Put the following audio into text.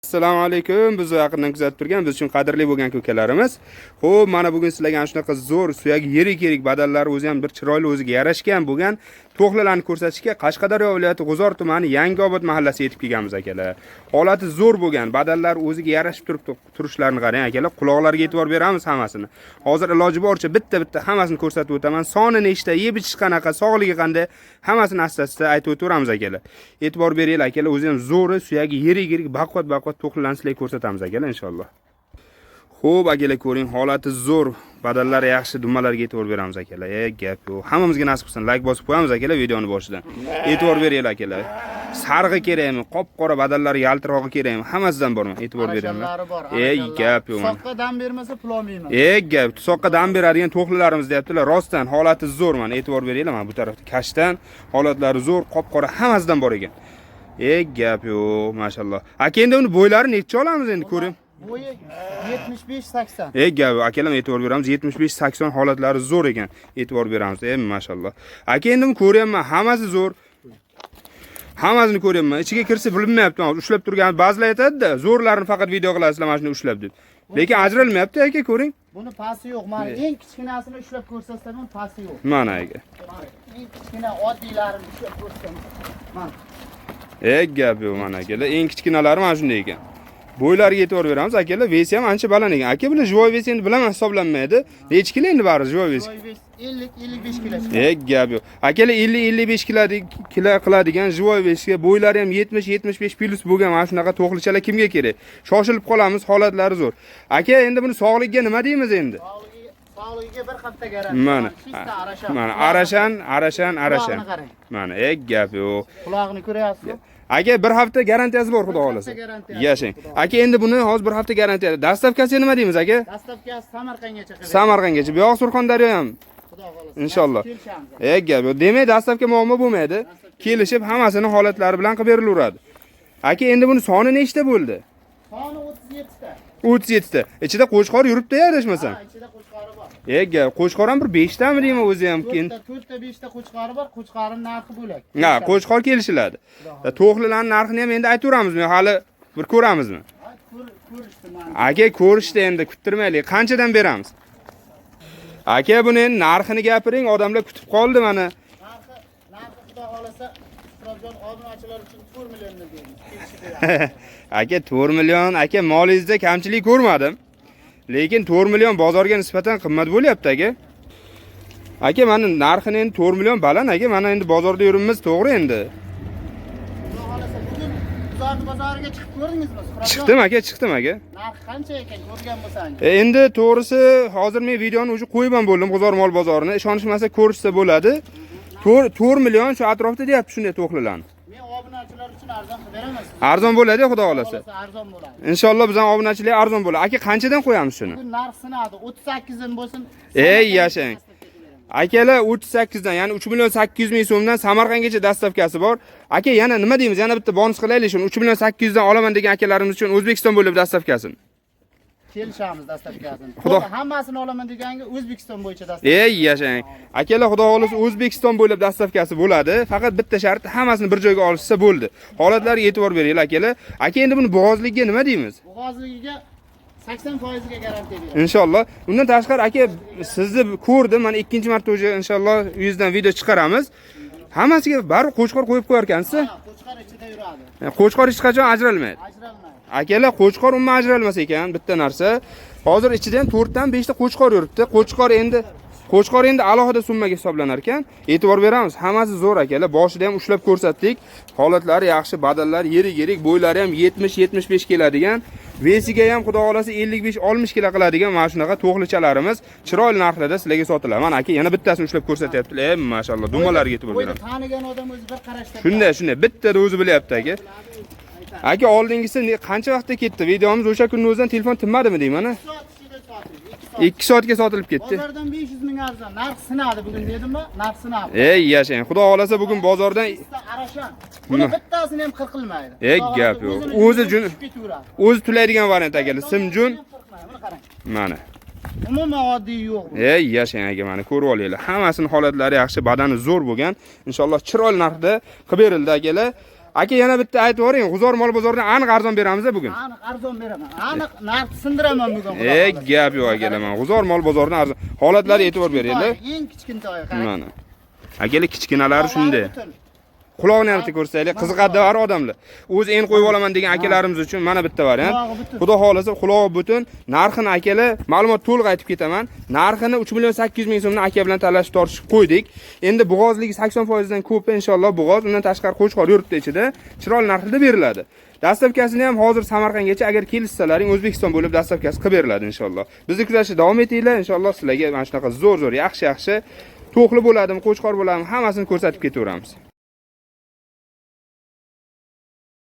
Assalomu alaykum. Bizni yaqindan kuzatib turgan biz uchun qadrli bo'lgan ko'kalarimiz. Xo'p, mana bugun sizlarga shunaqa zo'r, suyagi yirik badallari o'zi ham bir chiroyli o'ziga yarashgan bo'lgan to'qlilarni ko'rsatishga Qashqadaryo viloyati G'uzor tumani Yangiobod mahallasiga yetib kelganmiz akalar. Holati zo'r bo'lgan, badallar o'ziga yarashib turishlarini qarang akalar. Quloqlarga e'tibor beramiz hammasini. Hozir iloji boricha bitta hammasini ko'rsatib o'taman. Soni nechta, yeb ichish qanaqa, sog'ligi qanday, hammasini asta-asta aytib o'tamiz akalar. E'tibor beringlar akalar, o'zi ham zo'ri, suyagi yirik baquvvat to'qlilarni sizlarga ko'rsatamiz akalar inshaalloh. Xo'p, akalar ko'ring, holati zo'r, badallar yaxshi, dumalarga e'tibor beramiz akalar. Gap yo'q. Hammamizga nasib qilsin. Like bosib qo'yamiz akalar videoni boshidan. E'tibor beringlar akalar. Sarg'i kerakmi, qop-qora badallar yaltirog'i kerakmi? Hammasidan borman, e'tibor beringlar. Gap yo'q. Soqqa dam bermasa pul olmayman. Gap, soqqa dam beradigan to'qlilarimiz deyaptilar. Rostdan holati zo'r, mana e'tibor beringlar. Mana bu tarafda kashtan, holatlari zo'r, qop-qora hammasidan bor ekan. Gap yo'q, mashalloh. Aka endi uni bo'ylari necha olamiz endi ko'ring. Bo'yi 75-80. Gap, akalar e'tibor beramiz. 75-80 holatlari zo'r ekan. E'tibor beramiz. Mashalloh. Aka endi buni ko'ryapman, hammasi zo'r. Hammasini ko'ryapman. Ichiga kirsa bilinmayapti. Ushlab turgan ba'zilar aytadi-da, zo'rlarini faqat video qilasizlar, mana shuni ushlab deb. Lekin ajralmayapti aka, ko'ring. Buni pasi yo'q. Mana eng kichkinasini ushlab ko'rsatsa, buni pasi yo'q. Mana aka. Eng kichkina oddiylarini ushlab ko'rsam. Mana. Gap yo'q mana akalar. Eng kichkinalari mana shunday ekan. Bo'ylariga e'tibor beramiz akalar. Vesi ham ancha baland ekan. Aka bular joy vesi endi bilaman hisoblanmaydi. Necha kilo endi bari joy vesi? 50-55 kilo. Gap yo'q. Akalar 50-55 kilo qiladigan joy vesiga bo'ylari ham 70-75 plus bo'lgan mana shunaqa to'qlichalar kimga kerak? Shoshilib qolamiz, holatlari zo'r. Aka endi buni sog'ligiga nima deymiz endi? Sog'ligiga bir hafta garantiya. Mana arashan. Mana gap yo'q. Quloqni ko'ryapsizmi? Aka bir hafta garantiyasi bor, xudo xolasa. Yashang. Aka endi buni hozir bir hafta garantiya. Dastavkasi nima deymiz aka? Dastavkasi Samarqandgacha qiladi. Samarqandgacha. Bu yoq Surxondaryo ham. Xudo xolasa. Inshaalloh. Gap yo'q. Demak, dastavka muammo bo'lmaydi. Kelishib hammasini holatlari bilan qilib berilaveradi. Aka endi buni soni nechta bo'ldi? Soni 37 ta. 37 ta. Ichida qo'shqor yuribdi-ya, adashmasam. Ichida qo'shqori bor. Qo'shqor ham bir 5 tami deyman o'zi ham keyin. 4 ta 5 ta qo'shqori bor, qo'shqorining narxi bo'lak. Qo'shqor kelishiladi. To'qlilarning narxini ham endi aytaveramizmi? Hali bir ko'ramizmi? Ko'rishdi mana. Aka ko'rishdi endi, kuttirmaylik. Qanchadan beramiz? Aka buni narxini gapiring, odamlar kutib qoldi mana. Narxi xudo xolasa Turobjon obunachilar uchun 4 millionni deymiz. Aka 4 million, aka molingizda kamchilik ko'rmadim. Lekin 4 million bozorga nisbatan qimmat bo'lyapti aka. Aka mana narxini endi 4 million baland aka, mana endi bozorda yurimiz, to'g'ri endi. Xudo xolasa bugun G'uzor bozoriga chiqib ko'rdingizmi? Chiqdim aka. Narxi qancha ekan ko'rgan bo'lsangiz? Endi to'g'risi hozir men videoni o'sha qo'yib ham bo'ldim G'uzor mol bozorini. Ishonishmasa ko'rishsa bo'ladi. 4 million shu atrofda deyapti shunday to'qlilarni. Men obunachilar uchun arzon qilib beraman. Arzon bo'ladi xudo xolasa. Arzon bo'ladi. Inshaalloh biz ham obunachilar arzon bo'ladi. Aka qanchadan qo'yamiz shuni? Bugun narx sinadi. 38 dan bo'lsin. Yashang. Akalar 38 dan, ya'ni 3 million 800 ming so'mdan Samarqandgacha dastavkasi bor. Aka yana nima deymiz? Yana bitta bonus qilaylik shuni. 3 million 800 dan olaman degan akalarimiz uchun O'zbekiston bo'ylab dastavkasini. Kelishamiz dastavkasini. Xudo hammasini olaman deganga O'zbekiston bo'yicha dastavka. Yashang. Akalar xudo xolasa O'zbekiston bo'ylab dastavkasi bo'ladi. Faqat bitta shart, hammasini bir joyga olishsa bo'ldi. Holatlariga e'tibor beringlar akalar. Aka endi buni bo'g'ozligiga nima deymiz? Bo'g'ozligiga 80% ga garantiya beramiz. Inshaalloh. Undan tashqari aka sizni ko'rdim, mana ikkinchi marta o'sha inshaalloh yuzdan video chiqaramiz. Hammasiga baribir qo'shqor qo'yib qo'yar ekansiz. Qo'shqor ichida yuradi. Qo'shqor hech qachon ajralmaydi. Akalar qo'shqor umuman ajralmas ekan, bitta narsa. Hozir ichida ham 4 dan 5 ta qo'shqor yuribdi. Qo'shqor endi alohida summaga hisoblanar ekan. E'tibor beramiz. Hammasi zo'r akalar. Boshida ham ushlab ko'rsatdik. Holatlari yaxshi, badallar yirik, bo'ylari ham 70-75 keladigan. Vesiga ham xudo xolasa 55-60 kilo qiladigan mana shunaqa to'qlichalarimiz chiroyli narxlarda sizlarga sotiladi. Mana aka yana bittasini ushlab ko'rsatyaptilar. Mashalloh, dumalarga e'tibor beramiz. Tanigan odam o'zi bir qarashda. Shunday, bittada o'zi bilyapti aka. Aka oldingisi qancha vaqtda ketdi? Videomiz o'sha kunning o'zidan telefon tinmadimi deyman a? 2 soatga sotilib ketdi. Bozordan 500 ming arzon. Narx sinadi bugun dedimmi? Narx sinadi. Yashang. Xudo xolasa bugun bozordan arashan. Buni bittasini ham qilqilmaydi. Gap yo'q. O'zi tulaydigan variant akalar. Simjun. Mana. Umuman oddiy yo'q. Yashang aka, mana ko'rib olinglar. Hammasini holatlari yaxshi, badani zo'r bo'lgan. Inshaalloh chiroyli narxda qilib berildi akalar. Aka yana bitta aytib yuboring, G'uzor mol bozoridan aniq arzon beramiz bugun. Aniq arzon beraman. Aniq narx sindiraman bugun. Gap yo'q akalar, men G'uzor mol bozoridan arzon. Holatlariga e'tibor beringlar. Eng kichkintoyi. Mana. Akalar kichkinalari shunday. Quloqni ham ko'rsaylik, qiziqadi var odamlar. O'zi en qo'yib olaman degan akalarimiz uchun mana bitta variant. Xudo xolasa quloqi butun. Narxini akalar, ma'lumot to'liq aytib ketaman. Narxini 3.800.000 so'mdan aka bilan talashib tortishib qo'ydik. Endi bo'g'ozligi 80% dan ko'p inshaalloh bo'g'oz, undan tashqari qo'chqor yuribdi ichida. Chiroyli narxda beriladi. Dastavkasini ham hozir Samarqandgacha agar kelishsalaring O'zbekiston bo'lib dastavkasi qilib beriladi inshaalloh. Bizni kuzatishda davom etinglar, inshaalloh sizlarga mana shunaqa zo'r yaxshi to'qli bo'ladimi, qo'chqor bo'ladimi, hammasini ko'rsatib ketaveramiz.